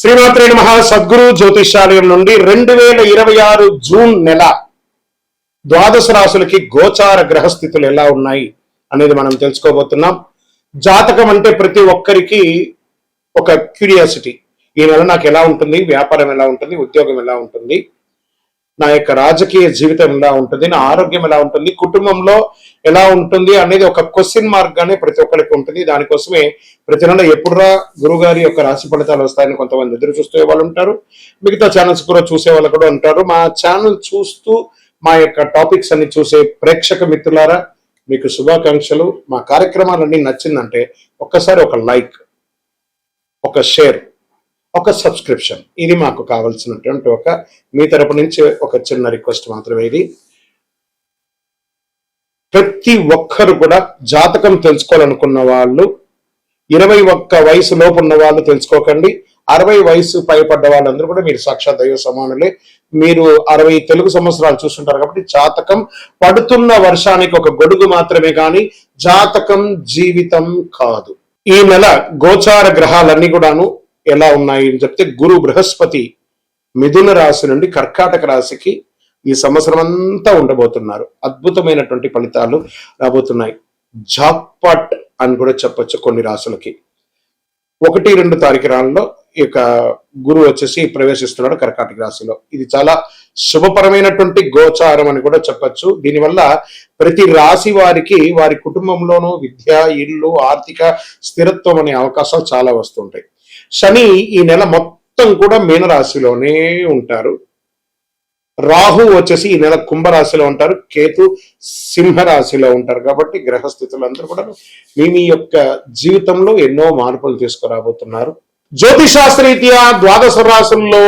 శ్రీమాత్రే నమః. సద్గురు జ్యోతిషాలయం నుండి 2026 జూన్ నెల ద్వాదశ రాశులకి గోచార గ్రహస్థితులు ఎలా ఉన్నాయి అనేది మనం తెలుసుకోబోతున్నాం. జాతకం అంటే ప్రతి ఒక్కరికి ఒక క్యూరియాసిటీ. ఈ నెల నాకు ఎలా ఉంటుంది, వ్యాపారం ఎలా ఉంటుంది, ఉద్యోగం ఎలా ఉంటుంది, నా యొక్క రాజకీయ జీవితం ఎలా ఉంటుంది, నా ఆరోగ్యం ఎలా ఉంటుంది, కుటుంబంలో ఎలా ఉంటుంది అనేది ఒక క్వశ్చన్ మార్క్ గానే ప్రతి ఒక్కరికి ఉంటుంది. దానికోసమే ప్రతి నెల ఎప్పుడురా గురుగారి యొక్క రాశి ఫలితాలు వస్తాయని కొంతమంది ఎదురు చూసే వాళ్ళు ఉంటారు. మిగతా ఛానల్స్ కూడా చూసే వాళ్ళు కూడా ఉంటారు. మా ఛానల్ చూస్తూ మా యొక్క టాపిక్స్ అన్ని చూసే ప్రేక్షక మిత్రులారా, మీకు శుభాకాంక్షలు. మా కార్యక్రమాలన్నీ నచ్చిందంటే ఒక్కసారి ఒక లైక్, ఒక షేర్, ఒక సబ్స్క్రిప్షన్, ఇది మాకు కావాల్సినటువంటి మీ తరపు నుంచి ఒక చిన్న రిక్వెస్ట్ మాత్రమే. ఇది ప్రతి ఒక్కరు కూడా జాతకం తెలుసుకోవాలనుకున్న వాళ్ళు 21 వయసు లోపు ఉన్న వాళ్ళు తెలుసుకోకండి. 60 వయసు పైపడ్డ వాళ్ళందరూ కూడా మీరు సాక్షాత్ దైవ సమానులే. మీరు 60 తెలుగు సంవత్సరాలు చూస్తుంటారు కాబట్టి జాతకం పడుతున్న వర్షానికి ఒక గొడుగు మాత్రమే కానీ జాతకం జీవితం కాదు. ఈ నెల గోచార గ్రహాలన్నీ కూడాను ఎలా ఉన్నాయి అని చెప్తే, గురు బృహస్పతి మిథున రాశి నుండి కర్కాటక రాశికి ఈ సంవత్సరం అంతా ఉండబోతున్నారు. అద్భుతమైనటువంటి ఫలితాలు రాబోతున్నాయి. జాక్పాట్ అని కూడా చెప్పొచ్చు కొన్ని రాశులకి. 1-2 తారీఖులలో ఈ యొక్క గురువు వచ్చేసి ప్రవేశిస్తున్నాడు కర్కాటక రాశిలో. ఇది చాలా శుభపరమైనటువంటి గోచారం అని కూడా చెప్పొచ్చు. దీనివల్ల ప్రతి రాశి వారికి వారి కుటుంబంలోనూ విద్య, ఇల్లు, ఆర్థిక స్థిరత్వం అనే అవకాశాలు చాలా వస్తుంటాయి. శని ఈ నెల మొత్తం కూడా మీనరాశిలోనే ఉంటారు. రాహు వచ్చేసి ఈ నెల కుంభరాశిలో ఉంటారు. కేతు సింహరాశిలో ఉంటారు. కాబట్టి గ్రహస్థితులందరూ కూడా మీ యొక్క జీవితంలో ఎన్నో మార్పులు తీసుకురాబోతున్నారు. జ్యోతిశాస్త్రరీత్యా ద్వాదశ రాశుల్లో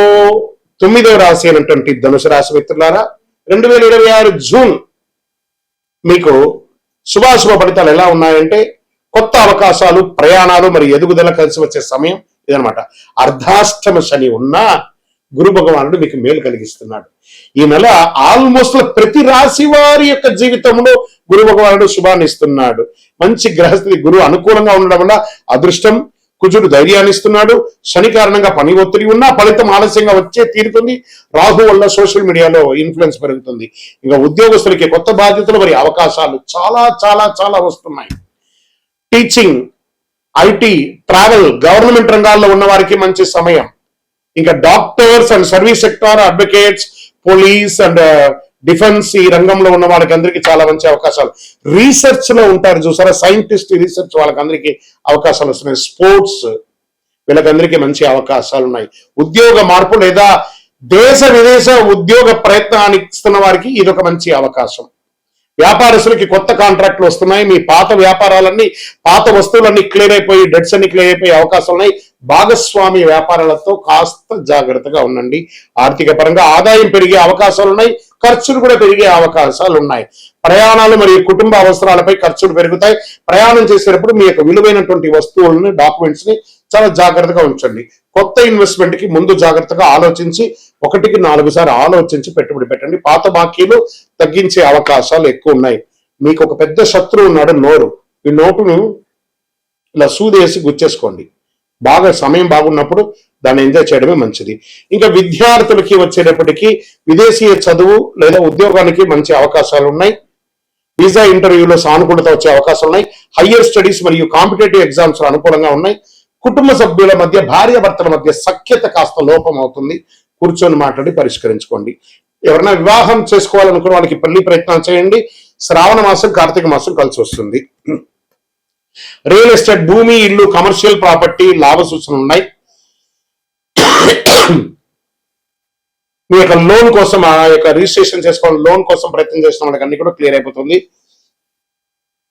9వ రాశి అయినటువంటి ధనుసు రాశి మిత్రులారా, 2026 జూన్ మీకు శుభాశుభ ఫలితాలు ఎలా ఉన్నాయంటే, కొత్త అవకాశాలు, ప్రయాణాలు మరి ఎదుగుదల కలిసి వచ్చే సమయం ఇదనమాట. అర్ధాష్టమ శని ఉన్నా గురు భగవానుడు మీకు మేలు కలిగిస్తున్నాడు. ఈ నెల ఆల్మోస్ట్ ప్రతి రాశి వారి యొక్క జీవితంలో గురు భగవానుడు శుభాన్ని ఇస్తున్నాడు. మంచి గ్రహస్థితి, గురువు అనుకూలంగా ఉండడం వల్ల అదృష్టం, కుజుడు ధైర్యాన్ని ఇస్తున్నాడు. శని కారణంగా పని ఒత్తిడి ఉన్నా ఫలితం ఆలస్యంగా వచ్చే తీరుతుంది. రాహు వల్ల సోషల్ మీడియాలో ఇన్ఫ్లుయెన్స్ పెరుగుతుంది. ఇంకా ఉద్యోగస్తులకి కొత్త బాధ్యతలు మరి అవకాశాలు చాలా చాలా చాలా వస్తున్నాయి. టీచింగ్, ఐటీ, ట్రావెల్, గవర్నమెంట్ రంగాల్లో ఉన్న వారికి మంచి సమయం. ఇంకా doctors and service sector, advocates, police and defence ఈ రంగంలో ఉన్న వాళ్ళకి అందరికీ చాలా మంచి అవకాశాలు. రీసెర్చ్ లో ఉంటారు చూసారా, సైంటిస్ట్, రీసెర్చ్ వాళ్ళకందరికీ అవకాశాలు వస్తున్నాయి. స్పోర్ట్స్ వీళ్ళకందరికీ మంచి అవకాశాలు ఉన్నాయి. ఉద్యోగ మార్పు లేదా దేశ విదేశ ఉద్యోగ ప్రయత్నానికి ఇస్తున్న వారికి ఇదొక మంచి అవకాశం. వ్యాపారస్తులకి కొత్త కాంట్రాక్ట్లు వస్తున్నాయి. మీ పాత వ్యాపారాలన్నీ, పాత వస్తువులన్నీ క్లియర్ అయిపోయి, డెట్స్ అన్ని క్లియర్ అయిపోయి అవకాశాలు ఉన్నాయి. భాగస్వామి వ్యాపారాలతో కాస్త జాగ్రత్తగా ఉండండి. ఆర్థిక పరంగా ఆదాయం పెరిగే అవకాశాలు ఉన్నాయి, ఖర్చులు కూడా పెరిగే అవకాశాలు ఉన్నాయి. ప్రయాణాలు మరియు కుటుంబ అవసరాలపై ఖర్చులు పెరుగుతాయి. ప్రయాణం చేసేటప్పుడు మీ యొక్క విలువైనటువంటి వస్తువులను, డాక్యుమెంట్స్ ని చాలా జాగ్రత్తగా ఉంచండి. కొత్త ఇన్వెస్ట్మెంట్ కి ముందు జాగ్రత్తగా ఆలోచించి 1కి 4 సార్లు ఆలోచించి పెట్టుబడి పెట్టండి. పాత బాకీలు తగ్గించే అవకాశాలు ఎక్కువ ఉన్నాయి. మీకు ఒక పెద్ద శత్రువు ఉన్నాడు, నోరు. ఈ నోటును ఇలా సూదేసి గుచ్చేసుకోండి. బాగా సమయం బాగున్నప్పుడు దాన్ని ఎంజాయ్ చేయడమే మంచిది. ఇంకా విద్యార్థులకి వచ్చేటప్పటికి విదేశీయ చదువు లేదా ఉద్యోగానికి మంచి అవకాశాలు ఉన్నాయి. వీసా ఇంటర్వ్యూలో సానుకూలత వచ్చే అవకాశాలు ఉన్నాయి. హయ్యర్ స్టడీస్ మరియు కాంపిటేటివ్ ఎగ్జామ్స్ అనుకూలంగా ఉన్నాయి. కుటుంబ సభ్యుల మధ్య, భార్యాభర్తల మధ్య సఖ్యత కాస్త లోపం అవుతుంది. కూర్చొని మాట్లాడి పరిష్కరించుకోండి. ఎవరైనా వివాహం చేసుకోవాలనుకున్న వాళ్ళకి పెళ్లి ప్రయత్నాలు చేయండి. శ్రావణ మాసం, కార్తీక మాసం కలిసి వస్తుంది. రియల్ ఎస్టేట్, భూమి, ఇల్లు, కమర్షియల్ ప్రాపర్టీ లాభ సూచనలు ఉన్నాయి. మీ యొక్క లోన్ కోసం, ఆ యొక్క రిజిస్ట్రేషన్ చేసుకోవాలి, లోన్ కోసం ప్రయత్నం చేసిన వాళ్ళకి అన్ని కూడా క్లియర్ అయిపోతుంది.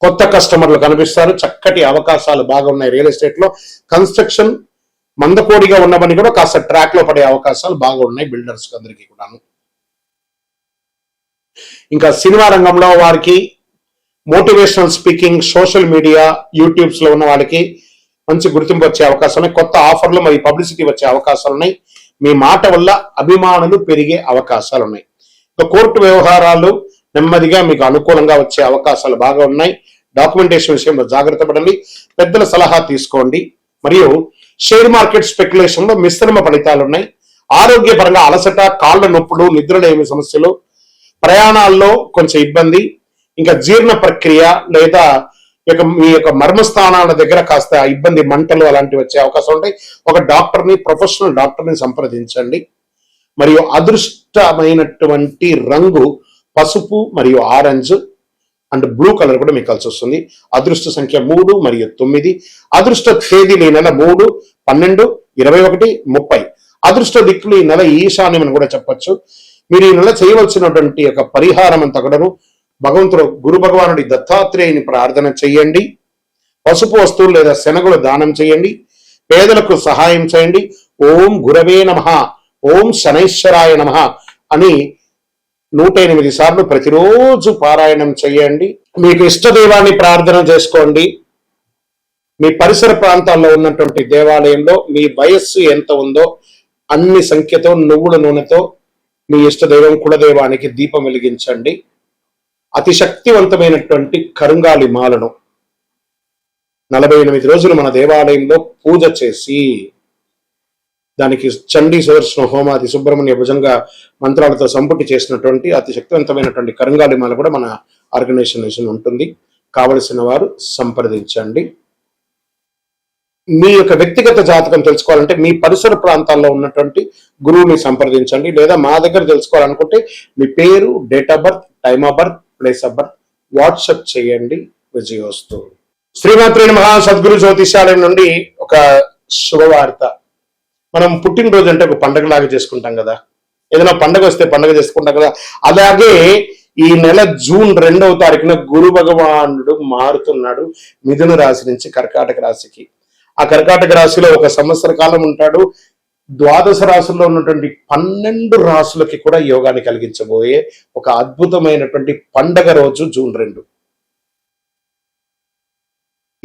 కొత్త కస్టమర్లు కనిపిస్తారు. చక్కటి అవకాశాలు బాగా ఉన్నాయి. రియల్ ఎస్టేట్ లో కన్స్ట్రక్షన్ మందకోడిగా ఉన్నవన్నీ కూడా కాస్త ట్రాక్ లో పడే అవకాశాలు బాగా ఉన్నాయి బిల్డర్స్ అందరికీ కూడాను. ఇంకా సినిమా రంగంలో వారికి, motivational speaking, social media, YouTubes లో ఉన్న వాళ్ళకి మంచి గుర్తింపు వచ్చే అవకాశాలు ఉన్నాయి. కొత్త ఆఫర్లు మరియు పబ్లిసిటీ వచ్చే అవకాశాలు ఉన్నాయి. మీ మాట వల్ల అభిమానులు పెరిగే అవకాశాలు ఉన్నాయి. ఇంకా కోర్టు వ్యవహారాలు నెమ్మదిగా మీకు అనుకూలంగా వచ్చే అవకాశాలు బాగా ఉన్నాయి. డాక్యుమెంటేషన్ విషయంలో జాగ్రత్త పడండి. పెద్దల సలహా తీసుకోండి. మరియు షేర్ మార్కెట్ స్పెక్యులేషన్ లో మిశ్రమ ఫలితాలు ఉన్నాయి. ఆరోగ్యపరంగా అలసట, కాళ్ళ నొప్పులు, నిద్రలేమి సమస్యలు, ప్రయాణాల్లో కొంచెం ఇబ్బంది, ఇంకా జీర్ణ ప్రక్రియ లేదా మీ యొక్క మర్మస్థానాల దగ్గర కాస్త ఇబ్బంది, మంటలు అలాంటివి వచ్చే అవకాశం ఉంటాయి. ఒక డాక్టర్ని, ప్రొఫెషనల్ డాక్టర్ని సంప్రదించండి. మరియు అదృష్టమైనటువంటి రంగు పసుపు మరియు ఆరెంజ్ అండ్ బ్లూ కలర్ కూడా మీకు కలిసి వస్తుంది. అదృష్ట సంఖ్య 3 మరియు 9. అదృష్ట తేదీలు ఈ నెల 3, 12, 21, 30. అదృష్ట దిక్కులు ఈ నెల ఈశాన్యం అని కూడా చెప్పచ్చు. మీరు ఈ నెల చేయవలసినటువంటి ఒక పరిహారం అంతా కూడాను భగవంతుడు గురు భగవానుడి దత్తాత్రేయుని ప్రార్థన చేయండి. పసుపు వస్తువులు లేదా శనగలు దానం చేయండి. పేదలకు సహాయం చేయండి. ఓం గురవే నమః, ఓం శనైశ్వరాయ నమః అని 108 సార్లు ప్రతిరోజు పారాయణం చేయండి. మీకు ఇష్టదైవాన్ని ప్రార్థన చేసుకోండి. మీ పరిసర ప్రాంతాల్లో ఉన్నటువంటి దేవాలయంలో మీ వయస్సు ఎంత ఉందో అన్ని సంఖ్యతో నువ్వుల నూనెతో మీ ఇష్టదైవం కులదైవానికి దీపం వెలిగించండి. అతి శక్తివంతమైనటువంటి కరుంగాలి మాలను 48 రోజులు మన దేవాలయంలో పూజ చేసి దానికి చండీ సుదర్శన హోమాది సుబ్రహ్మణ్య భుజంగా మంత్రాలతో సంపుటి చేసినటువంటి అతి శక్తివంతమైనటువంటి కరుంగాలి మాల కూడా మన ఆర్గనైజేషన్ ఉంటుంది. కావలసిన వారు సంప్రదించండి. మీ యొక్క వ్యక్తిగత జాతకం తెలుసుకోవాలంటే మీ పరిసర ప్రాంతాల్లో ఉన్నటువంటి గురువుని సంప్రదించండి. లేదా మా దగ్గర తెలుసుకోవాలనుకుంటే మీ పేరు, date of birth, time of birth, place of birth WhatsApp చేయండి. విజయోస్తు. శ్రీమాత్రే నమః. సద్గురు జ్యోతిషాలయం నుండి ఒక శుభవార్త. మనం పుట్టినరోజు అంటే ఒక పండగలాగా చేసుకుంటాం కదా, ఏదైనా పండగ వస్తే పండగ చేసుకుంటాం కదా, అలాగే ఈ నెల జూన్ 2వ తారీఖున గురు భగవానుడు మారుతున్నాడు మిథున రాశి నుంచి కర్కాటక రాశికి. ఆ కర్కాటక రాశిలో ఒక సంవత్సర కాలం ఉంటాడు. ద్వాదశ రాశుల్లో ఉన్నటువంటి 12 రాశులకి కూడా యోగాన్ని కలిగించబోయే ఒక అద్భుతమైనటువంటి పండగ రోజు జూన్ 2.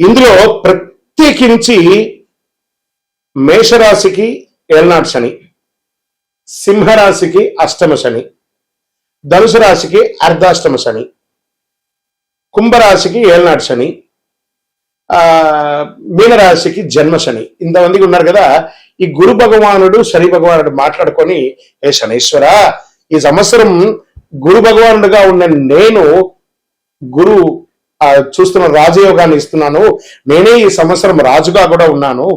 ఇందులో ప్రత్యేకించి మేషరాశికి ఏళ్నాడు శని, సింహరాశికి అష్టమ శని, ధనుసు రాశికి అర్ధాష్టమ శని, కుంభరాశికి ఏళ్నాడు శని, మీనరాశికి జన్మ శని. ఇంతమందికి ఉన్నారు కదా. ఈ గురు భగవానుడు శని భగవానుడు మాట్లాడుకొని, ఏ శనీశ్వర, ఈ సంవత్సరం గురు భగవానుడుగా ఉన్న నేను గురు చూస్తున్న రాజయోగాన్ని ఇస్తున్నాను, నేనే ఈ సంవత్సరం రాజుగా కూడా ఉన్నాను,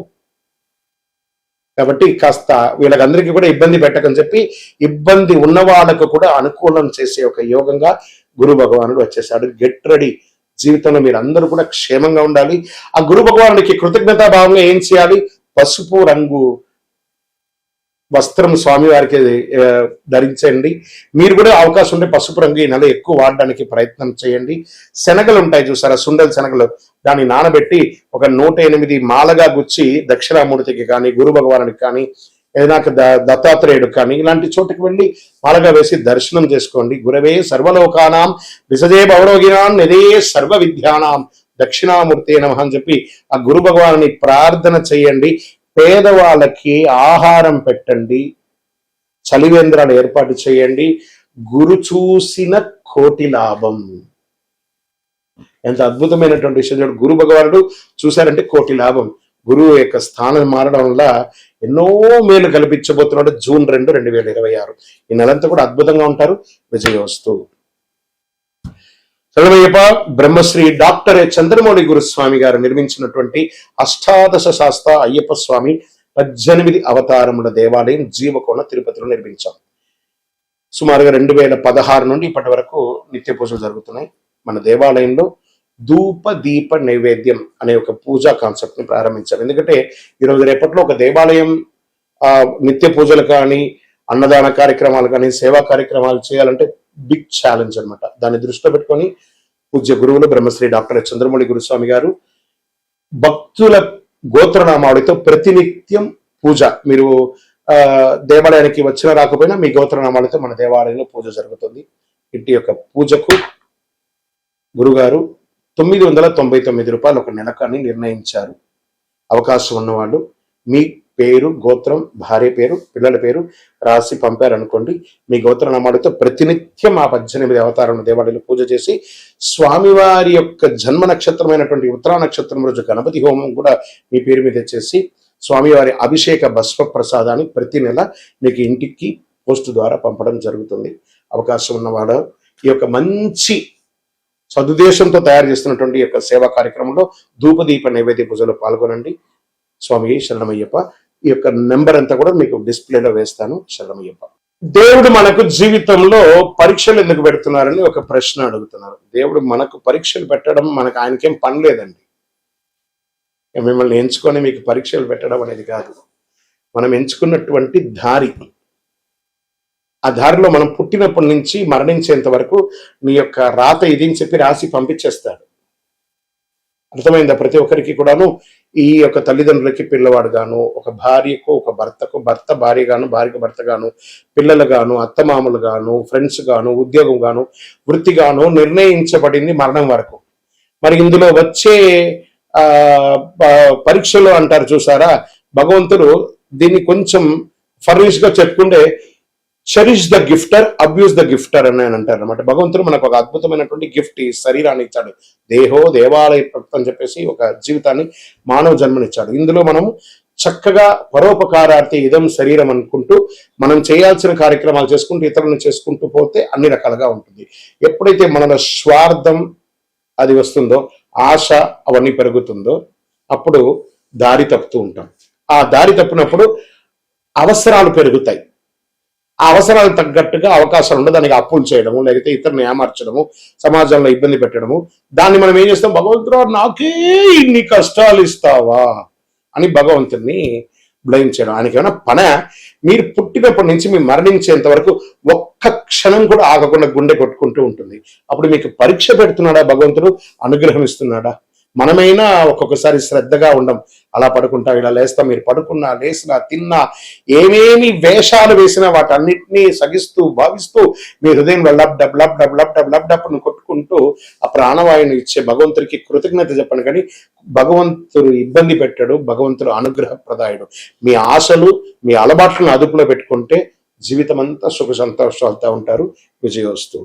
కాబట్టి కాస్త వీళ్ళకందరికీ కూడా ఇబ్బంది పెట్టకని చెప్పి ఇబ్బంది ఉన్న వాళ్ళకు కూడా అనుకూలం చేసే ఒక యోగంగా గురు భగవానుడు వచ్చేసాడు. Get ready. జీవితంలో మీరు అందరూ కూడా క్షేమంగా ఉండాలి. ఆ గురు భగవానుడికి కృతజ్ఞతా భావంగా ఏం చేయాలి? పసుపు రంగు వస్త్రం స్వామివారికి ధరించండి. మీరు కూడా అవకాశం ఉంటే పసుపు రంగు ఈ నెల ఎక్కువ వాడడానికి ప్రయత్నం చేయండి. శనగలు ఉంటాయి చూసారా, సుండల శనగలు, దాన్ని నానబెట్టి ఒక 108 మాలగా గుచ్చి దక్షిణామూర్తికి కానీ గురు భగవానుడికి కానీ ఏదైనా దత్తాత్రేయుడు కానీ ఇలాంటి చోటుకి వెళ్ళి మాలగా వేసి దర్శనం చేసుకోండి. గురవే సర్వలోకానాం విసజే భవరోగినాం నిదే సర్వ విద్యానాం దక్షిణామూర్తి నమః అని చెప్పి ఆ గురు భగవానుని ప్రార్థన చేయండి. పేదవాళ్ళకి ఆహారం పెట్టండి. చలివేంద్రాలు ఏర్పాటు చేయండి. గురు చూసిన కోటి లాభం. ఎంత అద్భుతమైనటువంటి విషయం. గురు భగవానుడు చూశారంటే కోటి లాభం. గురువు యొక్క స్థానం మారడం వల్ల ఎన్నో మేలు కల్పించబోతున్నాడు. జూన్ 2, 2026 ఈ నెలంతా కూడా అద్భుతంగా ఉంటారు. విజయోస్తు. సర్వయ్యప్ప. బ్రహ్మశ్రీ డాక్టర్ చంద్రమౌళి గురుస్వామి గారు నిర్మించినటువంటి అష్టాదశ శాస్త్ర అయ్యప్ప స్వామి 18 అవతారముల దేవాలయం జీవకోణ తిరుపతిలో నిర్మించాం. సుమారుగా 2016 నుండి ఇప్పటి వరకు నిత్య పూజలు జరుగుతున్నాయి. మన దేవాలయంలో ధూప దీప నైవేద్యం అనే ఒక పూజా కాన్సెప్ట్ ని ప్రారంభించారు. ఎందుకంటే ఈరోజు రేపట్లో ఒక దేవాలయం నిత్య పూజలు కానీ, అన్నదాన కార్యక్రమాలు కానీ, సేవా కార్యక్రమాలు చేయాలంటే బిగ్ ఛాలెంజ్ అనమాట. దాన్ని దృష్టిలో పెట్టుకొని పూజ్య గురువులు బ్రహ్మశ్రీ డాక్టర్ చంద్రమౌళి గురుస్వామి గారు భక్తుల గోత్రనామావళితో ప్రతినిత్యం పూజ. మీరు దేవాలయానికి వచ్చినా రాకపోయినా మీ గోత్రనామాలతో మన దేవాలయంలో పూజ జరుగుతుంది. ఇంటి యొక్క పూజకు గురుగారు 999 రూపాయలు ఒక నెలకని నిర్ణయించారు. అవకాశం ఉన్నవాళ్ళు మీ పేరు, గోత్రం, భార్య పేరు, పిల్లల పేరు రాసి పంపారనుకోండి. మీ గోత్రనామాలతో ప్రతినిత్యం ఆ 18 అవతారం దేవాలయంలో పూజ చేసి స్వామివారి యొక్క జన్మ నక్షత్రమైనటువంటి ఉత్తరా నక్షత్రం రోజు గణపతి హోమం కూడా మీ పేరు మీద చేసి స్వామివారి అభిషేక భస్మ ప్రసాదాన్ని ప్రతి నెల మీకు ఇంటికి పోస్ట్ ద్వారా పంపడం జరుగుతుంది. అవకాశం ఉన్నవాడు ఈ యొక్క మంచి సదుద్దేశంతో తయారు చేస్తున్నటువంటి ఈ యొక్క సేవా కార్యక్రమంలో ధూపదీప నైవేద్య పూజలో పాల్గొనండి. స్వామి శరణమయ్యప్ప. ఈ యొక్క నెంబర్ అంతా కూడా మీకు డిస్ప్లేలో వేస్తాను. శరణమయ్యప్ప. దేవుడు మనకు జీవితంలో పరీక్షలు ఎందుకు పెడుతున్నారని ఒక ప్రశ్న అడుగుతున్నారు. దేవుడు మనకు పరీక్షలు పెట్టడం మనకు ఆయనకేం పని లేదండి. మిమ్మల్ని ఎంచుకొని మీకు పరీక్షలు పెట్టడం అనేది కాదు. మనం ఎంచుకున్నటువంటి దారి, ఆ దారిలో మనం పుట్టినప్పటి నుంచి మరణించేంత వరకు నీ యొక్క రాత ఇది అని చెప్పి రాసి పంపించేస్తాడు. అర్థమైందా? ప్రతి ఒక్కరికి కూడాను ఈ యొక్క తల్లిదండ్రులకి పిల్లవాడు గాను, ఒక భార్యకు ఒక భర్తకు భర్త భార్య గాను, భార్యకు భర్త గాను, పిల్లలు గాను, అత్తమామలు గాను, ఫ్రెండ్స్ గాను, ఉద్యోగం గాను, వృత్తి గాను నిర్ణయించబడింది మరణం వరకు. మరి ఇందులో వచ్చే పరీక్షలు అంటారు చూసారా, భగవంతుడు దీన్ని కొంచెం ఫర్నిష్ గా చెప్పుకుంటే చెరిష్ ద గిఫ్టర్, అబ్యూస్ ద గిఫ్టర్ అని అంటారు అనమాట. భగవంతుడు మనకు ఒక అద్భుతమైనటువంటి గిఫ్ట్, ఈ శరీరాన్ని ఇచ్చాడు. దేహో దేవాలయ భక్తి అని చెప్పేసి ఒక జీవితాన్ని, మానవ జన్మనిచ్చాడు. ఇందులో మనం చక్కగా పరోపకారార్థి ఇదం శరీరం అనుకుంటూ మనం చేయాల్సిన కార్యక్రమాలు చేసుకుంటూ ఇతరులను చేసుకుంటూ పోతే అన్ని రకాలుగా ఉంటుంది. ఎప్పుడైతే మనలో స్వార్థం అది వస్తుందో, ఆశ అవన్నీ పెరుగుతుందో, అప్పుడు దారి తప్పుతూ ఉంటాం. ఆ దారి తప్పినప్పుడు అవసరాలు పెరుగుతాయి. ఆ అవసరాలకు తగ్గట్టుగా అవకాశాలు ఉండదు. దానికి అప్పులు చేయడము, లేకపోతే ఇతరులను ఏమార్చడము, సమాజంలో ఇబ్బంది పెట్టడము. దాన్ని మనం ఏం చేస్తాం? భగవంతుడు నాకే ఇన్ని కష్టాలు ఇస్తావా అని భగవంతుడిని బ్లేమ్ చేయడం. ఆయనకి ఏమైనా పనే? మీరు పుట్టినప్పటి నుంచి మీరు మరణించేంత వరకు ఒక్క క్షణం కూడా ఆగకుండా గుండె కొట్టుకుంటూ ఉంటుంది. అప్పుడు మీకు పరీక్ష పెడుతున్నాడా భగవంతుడు? అనుగ్రహం ఇస్తున్నాడా? మనమైనా ఒక్కొక్కసారి శ్రద్ధగా ఉండం. అలా పడుకుంటా, ఇలా లేస్తాం. మీరు పడుకున్నా, లేసినా, తిన్నా, ఏమేమి వేషాలు వేసినా వాటన్నిటినీ సగిస్తూ భావిస్తూ మీ హృదయంలో lub dub lub dub lub dub lub డబ్ను కొట్టుకుంటూ ఆ ప్రాణవాయుని ఇచ్చే భగవంతుడికి కృతజ్ఞత చెప్పండి. కానీ భగవంతుడు ఇబ్బంది పెట్టాడు, భగవంతుడు అనుగ్రహప్రదాయుడు. మీ ఆశలు, మీ అలవాట్లను అదుపులో పెట్టుకుంటే జీవితం అంతా సుఖ సంతోషాలతో ఉంటారు. విజయోస్తు.